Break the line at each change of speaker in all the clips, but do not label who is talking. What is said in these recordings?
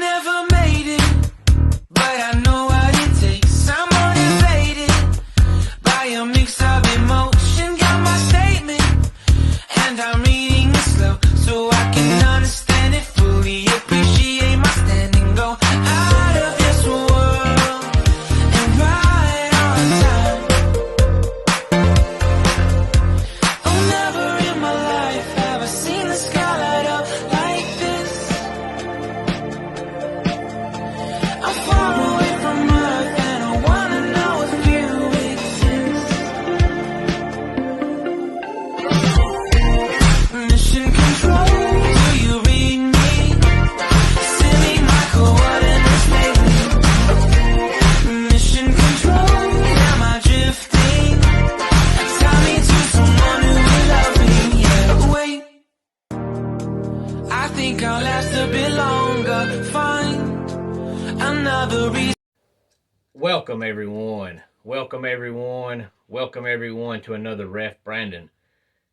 never made it, but I know what it takes. I'm motivated by a mix of emotion. Got my statement, and I'm reading it slow so I can understand it fully. Appreciate my standing, go out of this world and right on time. Oh, never in my life have I seen the sky light up like this. I'm far away from Earth and I wanna know if you exist. Mission control, do you read me? Send me my coordinates lately. Mission control, am I drifting? Tie me to someone who will love me, yeah. Wait, I think I'll last a bit longer. Find another reason.
Welcome everyone. Welcome everyone to another Ref Brandon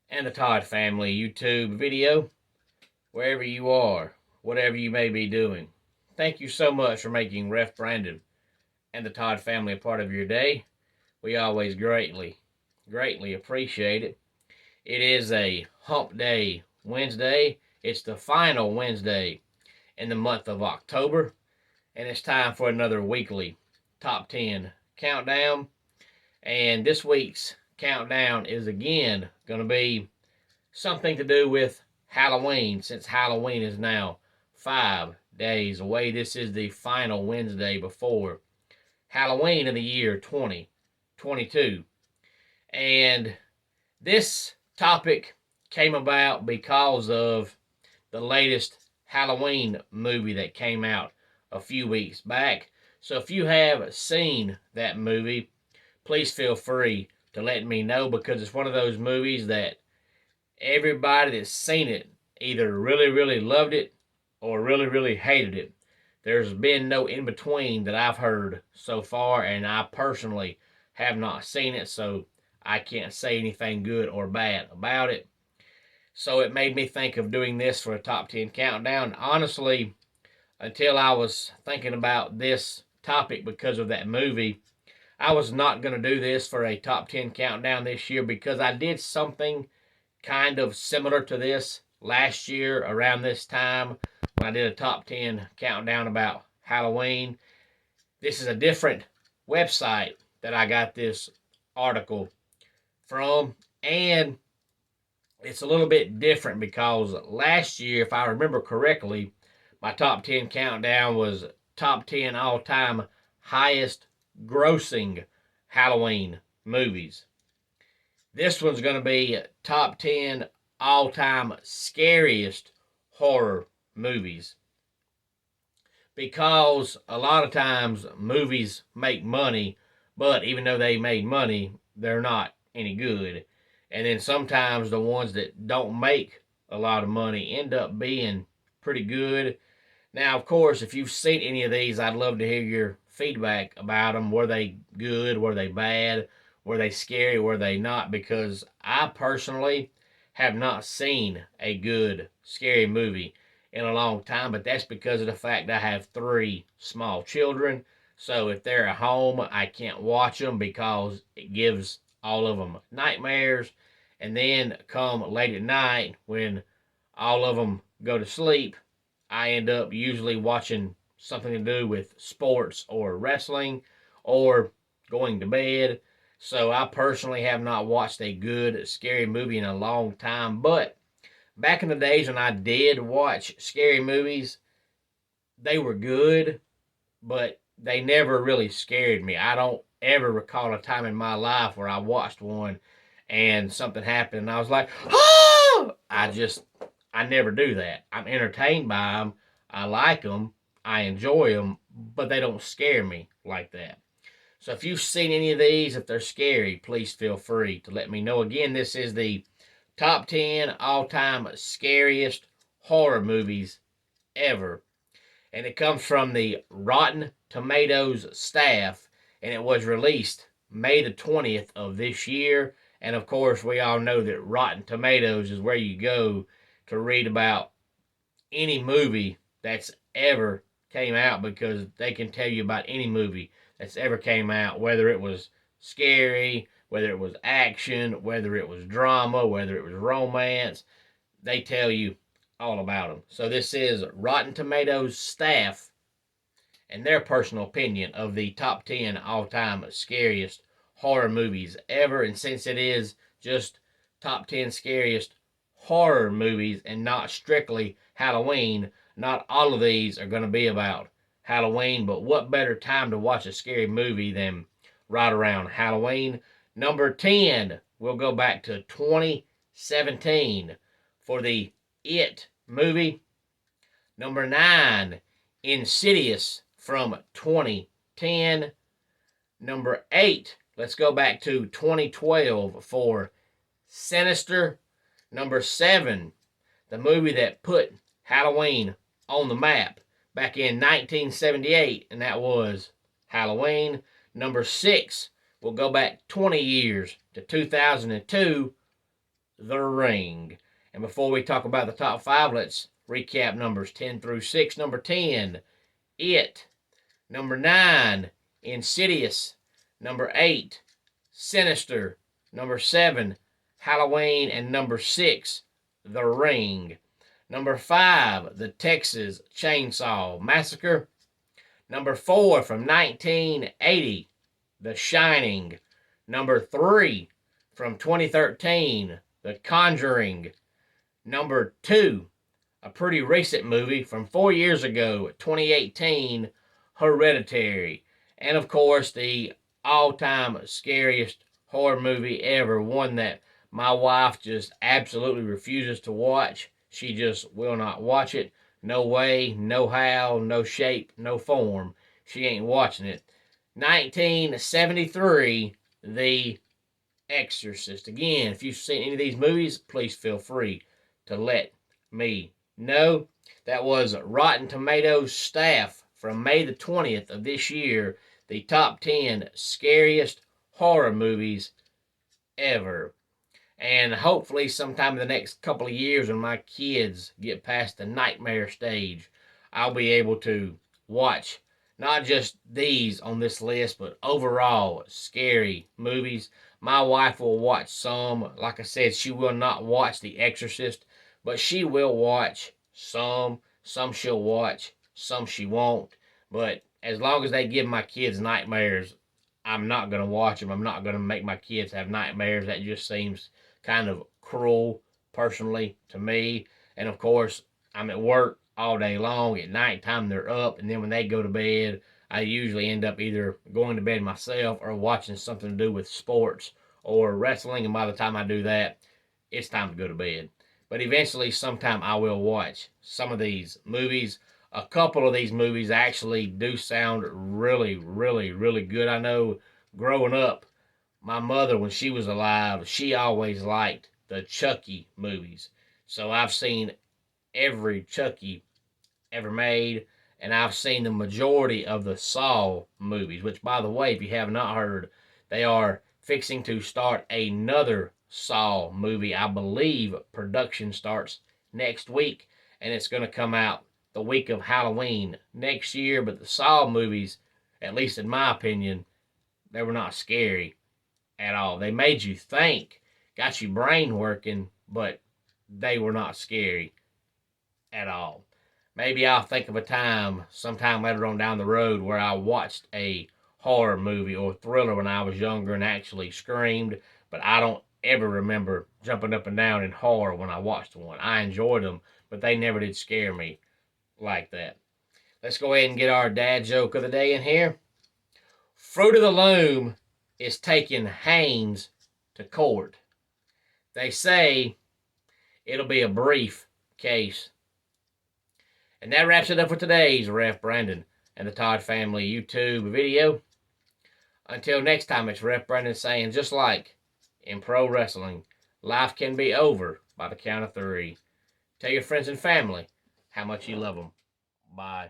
and the Todd family YouTube video. Wherever you are, whatever you may be doing, thank you so much for making Ref Brandon and the Todd family a part of your day. We always greatly appreciate it. It is a hump day Wednesday. It's the final Wednesday in the month of October, and it's time for another weekly top 10 countdown. And this week's countdown is again going to be something to do with Halloween, since Halloween is now 5 days away. This is the final Wednesday before Halloween in the year 2022. And this topic came about because of the latest Halloween movie that came out a few weeks back. So if you have seen that movie, please feel free to let me know, because it's one of those movies that everybody that's seen it either really loved it or really hated it. There's been no in between that I've heard so far, and I personally have not seen it, so I can't say anything good or bad about it. So it made me think of doing this for a top 10 countdown. Honestly, until I was thinking about this topic because of that movie, I was not going to do this for a top 10 countdown this year, because I did something kind of similar to this last year around this time when I did a top 10 countdown about Halloween. This is a different website that I got this article from, and it's a little bit different because last year, if I remember correctly, my top 10 countdown was top 10 all-time highest grossing Halloween movies. This one's going to be top 10 all-time scariest horror movies. Because a lot of times movies make money, but even though they made money, they're not any good. And then sometimes the ones that don't make a lot of money end up being pretty good. Now, of course, if you've seen any of these, I'd love to hear your feedback about them. Were they good? Were they bad? Were they scary? Were they not? Because I personally have not seen a good scary movie in a long time, but that's because of the fact that I have 3 small children. So if they're at home, I can't watch them because it gives all of them nightmares. And then come late at night when all of them go to sleep, I end up usually watching something to do with sports or wrestling or going to bed. So I personally have not watched a good scary movie in a long time. But back in the days when I did watch scary movies, they were good, but they never really scared me. I don't ever recall a time in my life where I watched one and something happened and I was like, oh! I never do that. I'm entertained by them. I like them. I enjoy them, but they don't scare me like that. So if you've seen any of these, if they're scary, please feel free to let me know. Again, this is the top 10 all-time scariest horror movies ever. And it comes from the Rotten Tomatoes staff, and it was released May the 20th of this year. And of course, we all know that Rotten Tomatoes is where you go to read about any movie that's ever came out, because they can tell you about any movie that's ever came out, whether it was scary, whether it was action, whether it was drama, whether it was romance. They tell you all about them. So this is Rotten Tomatoes staff and their personal opinion of the top 10 all-time scariest horror movies ever. And since it is just top 10 scariest horror movies and not strictly Halloween, not all of these are going to be about Halloween. But what better time to watch a scary movie than right around Halloween? Number 10, we'll go back to 2017 for the It movie. Number 9, Insidious from 2010. Number 8, let's go back to 2012 for Sinister. Number 7, the movie that put Halloween on the map back in 1978, and that was Halloween. Number 6, we'll go back 20 years to 2002, The Ring. And before we talk about the top 5, let's recap numbers 10 through 6. Number 10, It. Number 9, Insidious. Number 8, Sinister. Number 7, Halloween. And number 6, The Ring. Number 5, The Texas Chainsaw Massacre. Number 4, from 1980, The Shining. Number 3, from 2013, The Conjuring. Number 2, a pretty recent movie from 4 years ago, 2018, Hereditary. And of course, the all-time scariest horror movie ever, one that my wife just absolutely refuses to watch. She just will not watch it. No way, no how, no shape, no form. She ain't watching it. 1973, The Exorcist. Again, if you've seen any of these movies, please feel free to let me know. That was Rotten Tomatoes staff from May the 20th of this year, the top 10 scariest horror movies ever. And hopefully sometime in the next couple of years, when my kids get past the nightmare stage, I'll be able to watch not just these on this list, but overall scary movies. My wife will watch some. Like I said, she will not watch The Exorcist, but she will watch some. Some she'll watch, some she won't. But as long as they give my kids nightmares, I'm not going to watch them. I'm not going to make my kids have nightmares. That just seems kind of cruel, personally, to me. And of course, I'm at work all day long. At nighttime, they're up. And then when they go to bed, I usually end up either going to bed myself or watching something to do with sports or wrestling. And by the time I do that, it's time to go to bed. But eventually, sometime I will watch some of these movies. A couple of these movies actually do sound really, really, really good. I know growing up, my mother, when she was alive, she always liked the Chucky movies. So I've seen every Chucky ever made, and I've seen the majority of the Saw movies, which, by the way, if you have not heard, they are fixing to start another Saw movie. I believe production starts next week, and it's going to come out the week of Halloween next year. But the Saw movies, at least in my opinion, they were not scary at all. They made you think, got your brain working, but they were not scary at all. Maybe I'll think of a time sometime later on down the road where I watched a horror movie or thriller when I was younger and actually screamed, but I don't ever remember jumping up and down in horror when I watched one. I enjoyed them, but they never did scare me like that. Let's go ahead and get our dad joke of the day in here. Fruit of the Loom is taking Haynes to court. They say it'll be a brief case. And that wraps it up for today's Ref Brandon and the Todd Family YouTube video. Until next time, it's Ref Brandon saying, just like in pro wrestling, life can be over by the count of 3. Tell your friends and family how much you love them. Bye.